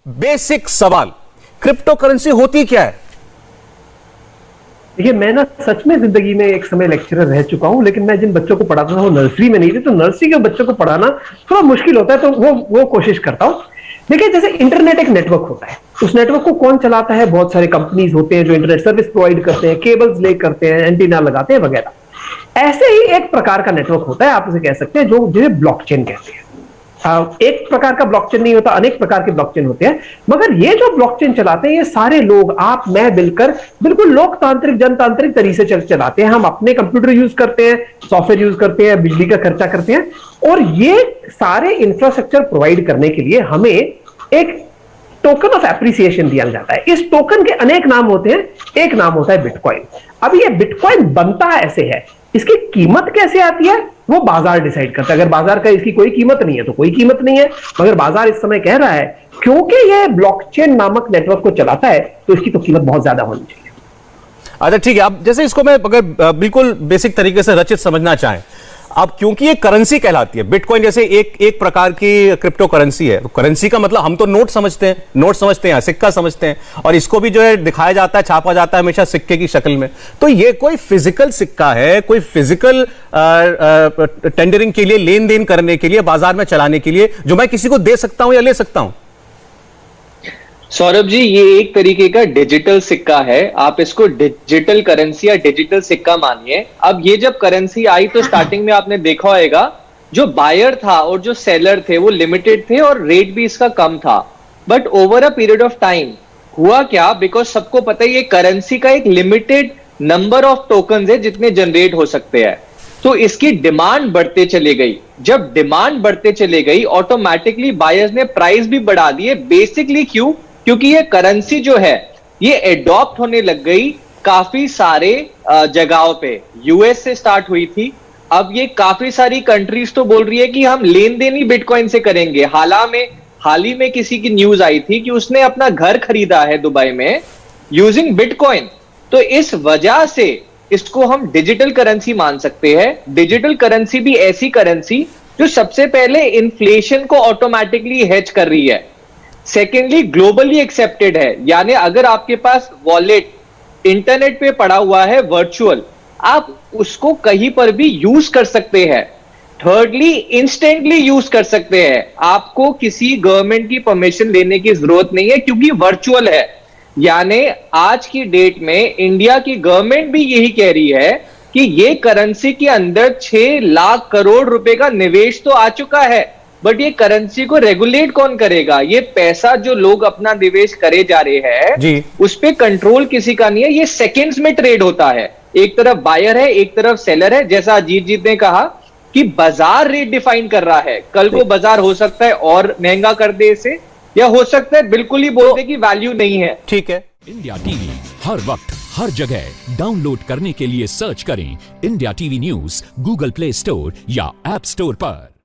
Basic सवाल, crypto currency होती क्या है? देखिए, मैं ना सच में जिंदगी में एक समय लेक्चरर रह चुका हूं, लेकिन मैं जिन बच्चों को पढ़ाता था वो नर्सरी में नहीं थे, तो नर्सरी के बच्चों को पढ़ाना थोड़ा मुश्किल होता है, तो वो कोशिश करता हूं। देखिए, जैसे इंटरनेट एक नेटवर्क होता है, उस नेटवर्क को कौन चलाता है? बहुत सारे कंपनीज होते हैं जो इंटरनेट सर्विस प्रोवाइड करते हैं, केबल्स ले करते हैं, एंटीना लगाते हैं वगैरह। ऐसे ही एक प्रकार का नेटवर्क होता है, आप उसे कह सकते हैं, जो जिसे ब्लॉकचेन कहते हैं। एक प्रकार का ब्लॉकचेन नहीं होता, अनेक प्रकार के ब्लॉकचेन होते हैं। मगर ये जो ब्लॉकचेन चलाते हैं, ये सारे लोग, आप मैं मिलकर बिल्कुल लोकतांत्रिक जनतांत्रिक तरीके से चलाते हैं। हम अपने कंप्यूटर यूज करते हैं, सॉफ्टवेयर यूज करते हैं, बिजली का खर्चा करते हैं, और ये सारे इंफ्रास्ट्रक्चर प्रोवाइड करने के लिए हमें एक टोकन ऑफ एप्रिसिएशन दिया जाता है। इस टोकन के अनेक नाम होते हैं, एक नाम होता है बिटकॉइन। अब ये बिटकॉइन बनता ऐसे है, इसकी कीमत कैसे आती है वो बाजार डिसाइड करता है। अगर बाजार का इसकी कोई कीमत नहीं है तो कोई कीमत नहीं है, मगर बाजार इस समय कह रहा है क्योंकि ये ब्लॉकचेन नामक नेटवर्क को चलाता है तो इसकी तो कीमत बहुत ज्यादा होनी चाहिए। अच्छा, ठीक है। अब जैसे इसको मैं अगर बिल्कुल बेसिक तरीके से रचित समझना चाहें, अब क्योंकि ये करेंसी कहलाती है, बिटकॉइन जैसे एक प्रकार की क्रिप्टो करेंसी है, तो करेंसी का मतलब हम तो नोट समझते हैं, सिक्का समझते हैं, और इसको भी जो है दिखाया जाता है, छापा जाता है हमेशा सिक्के की शक्ल में। तो ये कोई फिजिकल सिक्का है, कोई फिजिकल टेंडरिंग के लिए, लेन देन करने के लिए, बाजार में चलाने के लिए, जो मैं किसी को दे सकता हूं या ले सकता हूं? सौरभ जी, ये एक तरीके का डिजिटल सिक्का है। आप इसको डिजिटल करेंसी या डिजिटल सिक्का मानिए। अब ये जब करेंसी आई तो स्टार्टिंग में आपने देखा होगा, जो बायर था और जो सेलर थे वो लिमिटेड थे और रेट भी इसका कम था। But over a period of time हुआ क्या, बिकॉज सबको पता है ये करेंसी का एक लिमिटेड नंबर ऑफ टोकन है जितने जनरेट हो सकते हैं, तो इसकी डिमांड बढ़ते चले गई। जब डिमांड बढ़ते चले गई, ऑटोमेटिकली बायर्स ने प्राइस भी बढ़ा दिए। बेसिकली क्यों? क्योंकि ये करेंसी जो है ये एडॉप्ट होने लग गई काफी सारे जगहों पे। यूएस से स्टार्ट हुई थी, अब ये काफी सारी कंट्रीज तो बोल रही है कि हम लेन देन ही बिटकॉइन से करेंगे। हाल ही में किसी की न्यूज आई थी कि उसने अपना घर खरीदा है दुबई में यूजिंग बिटकॉइन। तो इस वजह से इसको हम डिजिटल करेंसी मान सकते हैं। डिजिटल करेंसी भी ऐसी करेंसी जो सबसे पहले इन्फ्लेशन को ऑटोमेटिकली हेज कर रही है। सेकेंडली, ग्लोबली एक्सेप्टेड है, यानी अगर आपके पास वॉलेट इंटरनेट पे पड़ा हुआ है वर्चुअल, आप उसको कहीं पर भी यूज कर सकते हैं। थर्डली, इंस्टेंटली यूज कर सकते हैं, आपको किसी गवर्नमेंट की परमिशन लेने की जरूरत नहीं है क्योंकि वर्चुअल है। यानी आज की डेट में इंडिया की गवर्नमेंट भी यही कह रही है कि ये करेंसी के अंदर 6 लाख करोड़ रुपए का निवेश तो आ चुका है, बट ये करेंसी को रेगुलेट कौन करेगा? ये पैसा जो लोग अपना निवेश करे जा रहे हैं उस पर कंट्रोल किसी का नहीं है। ये सेकेंड्स में ट्रेड होता है, एक तरफ बायर है, एक तरफ सेलर है। जैसा अजीत जी ने कहा कि बाजार रेट डिफाइन कर रहा है, कल को बाजार हो सकता है और महंगा कर दे इसे, या हो सकता है बिल्कुल ही बोल दे कि वैल्यू नहीं है। ठीक है। इंडिया टीवी हर वक्त हर जगह डाउनलोड करने के लिए सर्च करें India TV news Google play store या ऐप स्टोर पर।